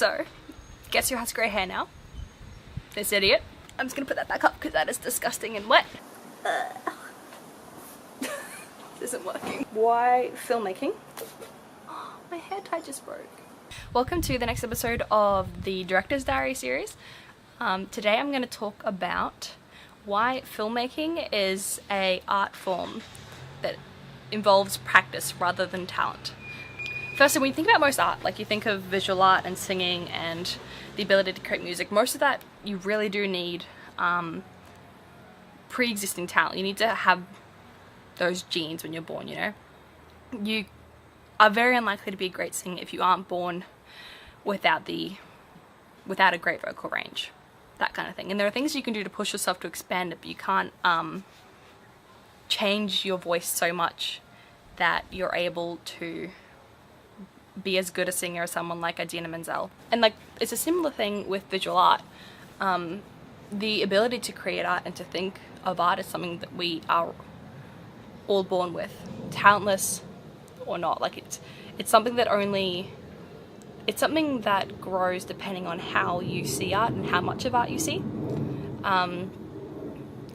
So, guess who has grey hair now? This idiot. I'm just gonna put that back up because that is disgusting and wet. This isn't working. Why filmmaking? Oh, my hair tie just broke. Welcome to the next episode of the Director's Diary series. Today I'm going to talk about why filmmaking is an art form that involves practice rather than talent. Firstly, when you think about most art, like you think of visual art and singing and the ability to create music, most of that you really do need pre-existing talent. You need to have those genes when you're born, you know. You are very unlikely to be a great singer if you aren't born without a great vocal range, that kind of thing. And there are things you can do to push yourself to expand it, but you can't change your voice so much that you're able to be as good a singer as someone like Idina Menzel. And like, it's a similar thing with visual art. The ability to create art and to think of art is something that we are all born with, talentless or not. Like it's something that it's something that grows depending on how you see art and how much of art you see.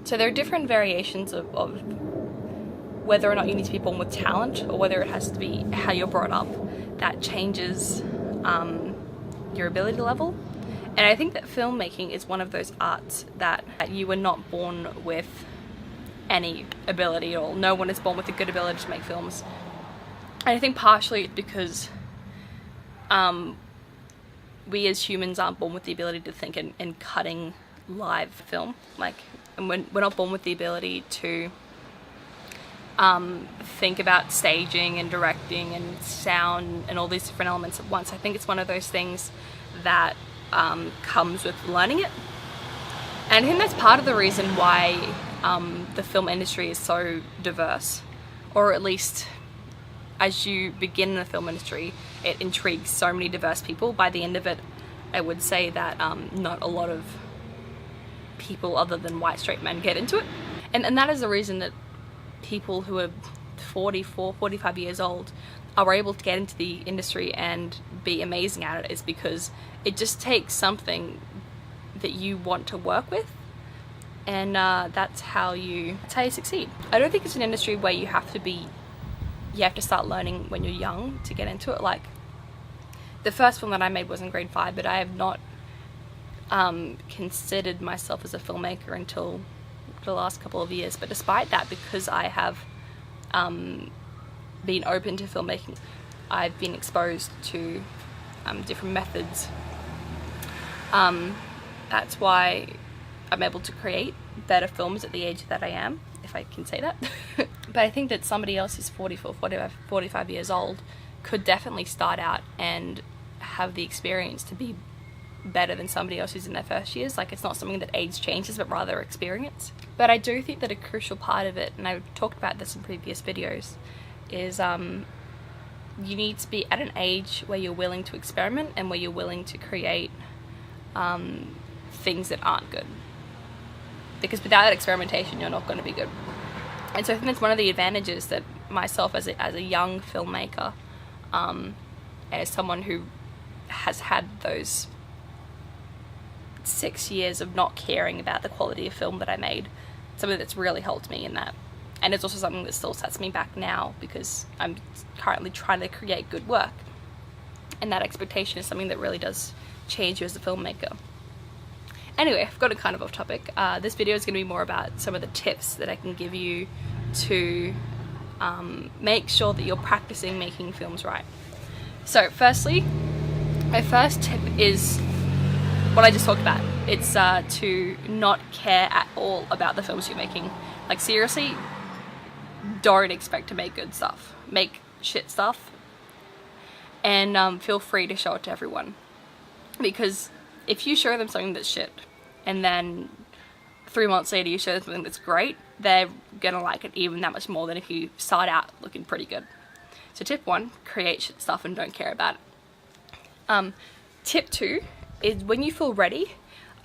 So there are different variations of whether or not you need to be born with talent or whether it has to be how you're brought up that changes your ability level. And I think that filmmaking is one of those arts that you were not born with any ability at all. No one is born with a good ability to make films. And I think partially it's because we as humans aren't born with the ability to think in cutting live film. And we're not born with the ability to think about staging and directing and sound and all these different elements at once. I think it's one of those things that comes with learning it. And I think that's part of the reason why the film industry is so diverse, or at least as you begin in the film industry, it intrigues so many diverse people. By the end of it, I would say that not a lot of people other than white straight men get into it. And that is the reason that people who are 44, 45 years old are able to get into the industry and be amazing at it, is because it just takes something that you want to work with, and that's how you succeed. I don't think it's an industry where you have to start learning when you're young to get into it. Like, the first film that I made was in grade 5, but I have not considered myself as a filmmaker until the last couple of years. But despite that, because I have been open to filmmaking, I've been exposed to different methods. That's why I'm able to create better films at the age that I am, if I can say that. But I think that somebody else who's 44, 45 years old could definitely start out and have the experience to be better than somebody else who's in their first years. Like, it's not something that age changes, but rather experience. But I do think that a crucial part of it, and I've talked about this in previous videos, is you need to be at an age where you're willing to experiment and where you're willing to create things that aren't good. Because without that experimentation, you're not going to be good. And so I think that's one of the advantages that myself as a young filmmaker, as someone who has had those 6 years of not caring about the quality of film that I made, something that's really helped me in that. And it's also something that still sets me back now, because I'm currently trying to create good work. And that expectation is something that really does change you as a filmmaker. Anyway, I've gotten kind of off topic. This video is going to be more about some of the tips that I can give you to make sure that you're practicing making films right. So firstly, my first tip is what I just talked about. It's to not care at all about the films you're making. Like, seriously, don't expect to make good stuff. Make shit stuff, and feel free to show it to everyone. Because if you show them something that's shit, and then 3 months later you show them something that's great, they're gonna like it even that much more than if you start out looking pretty good. So tip 1, create shit stuff and don't care about it. Tip 2 is, when you feel ready,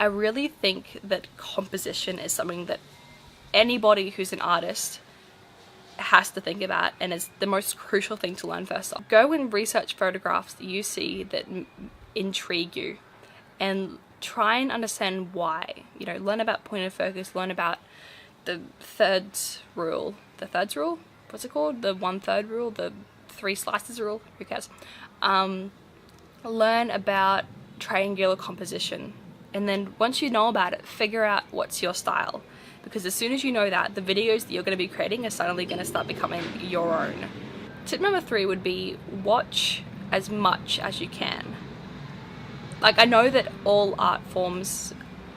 I really think that composition is something that anybody who's an artist has to think about, and is the most crucial thing to learn first off. Go and research photographs that you see that intrigue you, and try and understand why. You know, learn about point of focus, learn about the thirds rule, what's it called? The 1/3 rule, the 3 slices rule, who cares? Learn about triangular composition, and then once you know about it, figure out what's your style, because as soon as you know that, the videos that you're going to be creating are suddenly going to start becoming your own. Tip number 3 would be watch as much as you can. Like, I know that all art forms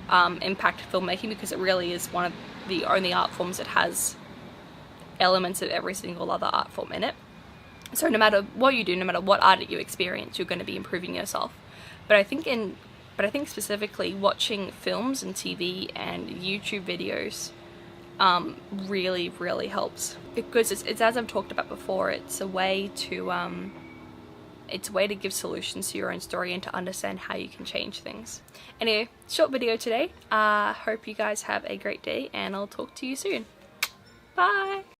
impact filmmaking, because it really is one of the only art forms that has elements of every single other art form in it. So no matter what you do, no matter what art you experience, you're going to be improving yourself. But I think specifically watching films and TV and YouTube videos really, really helps, because it's as I've talked about before, it's a way to give solutions to your own story and to understand how you can change things. Anyway, short video today. Hope you guys have a great day, and I'll talk to you soon. Bye!